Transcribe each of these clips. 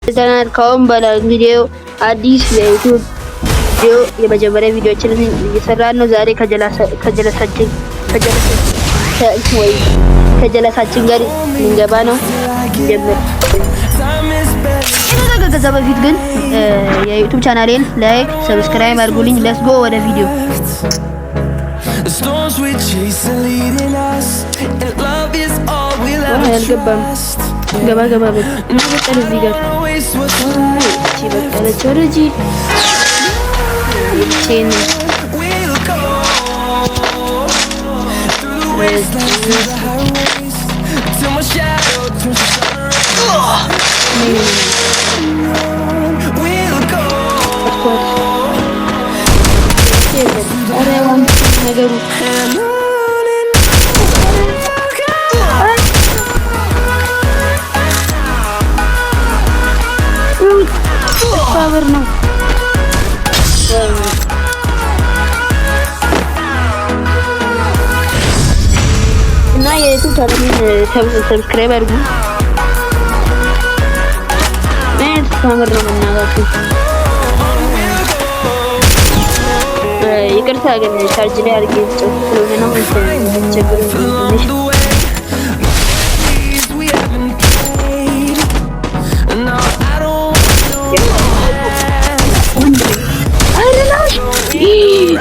ተናል ካሁን በኋላ ቪዲዮ አዲስ የዩቲዩብ ቪዲዮ የመጀመሪያ ቪዲዮዎችን እየሰራን ነው። ዛሬ ከጀለሳችን ጋር ልንገባ ነው። ጀምር ከዛ በፊት ግን የዩቲዩብ ቻናሌን ላይክ ሰብስክራይብ አድርጉልኝ። ሌትስ ጎ ወደ ቪዲዮ። አልገባም። ገባ በት በቀል እዚህ ጋር እቺ በቀለች ወረጂ እቺን ነገሩ ፓወር ነው። እና የዩቲዩብ ቻናሌን ሰብስክራይብ አድርጉ። ፓወር ነው መናገሩ። ይቅርታ ግን ቻርጅ ላይ አድርጌ ስለሆነ ነው ትንሽ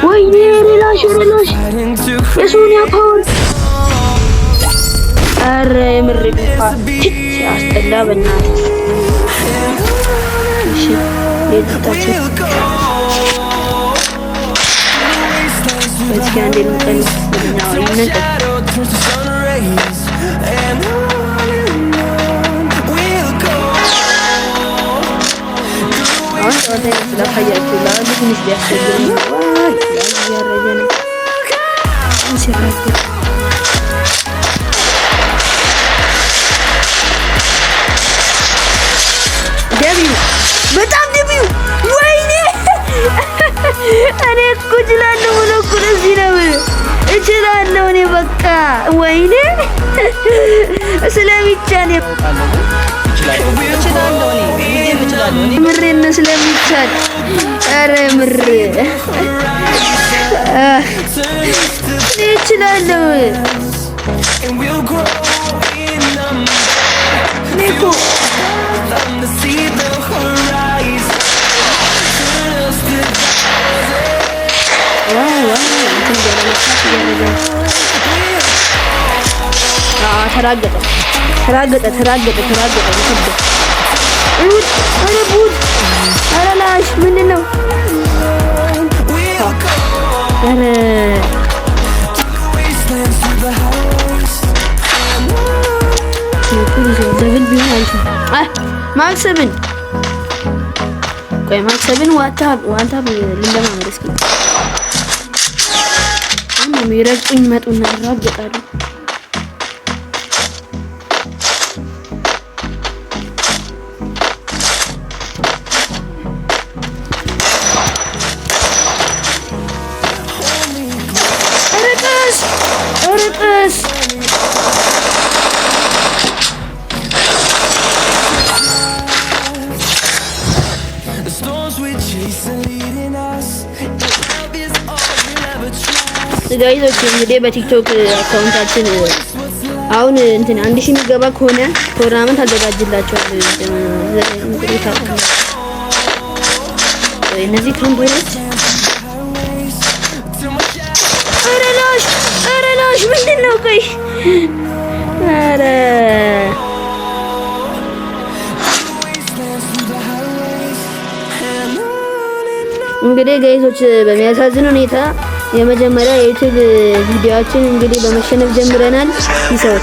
ወይኔ ሪላሽ የሶኒያ ፓወር አረ የምር ሲያስጠላ በእናትህ። እሺ ለታችን በዚህ አንዴ እንቀን ነው ይነጠ ስለፈያችሁ ለአንድ ትንሽ ሊያስቸግር ነው። ያረጀ ነው ሲራክ ደቢው በጣም ደቢው ወይኔ እኔ እኮ እችላለሁ ብሎ እኮ እዚህ ነው እችላለሁ እኔ በቃ ወይኔ ስለሚቻል ምሬን ስለሚቻል ኧረ ምር እችላለሁ ኔኮ ተራገጠ ኧረ ቡድ ኧረ ላሽ ምንድን ነው? ኧረ ደብል ቢሆን አሪፍ ነው። ማክሰብን ቆይ ማክሰብን ዋንታብ ልንለማመድ እስኪ። የሚረግጡኝ መጡና ይራገጣሉ። ርቅስ ጋይዞች እንግዲህ በቲክቶክ አካውንታችን አሁን እንትን 1000 የሚገባ ከሆነ ቶርናመንት አዘጋጅላችኋል። እነዚህ ካምቦይኖች ኧረ ላሽ ምንድን ነው? ቆይ ኧረ እንግዲህ ጋይዞች በሚያሳዝን ሁኔታ የመጀመሪያ የዩቲዩብ ቪዲዮአችን እንግዲህ በመሸነፍ ጀምረናል። ይሰው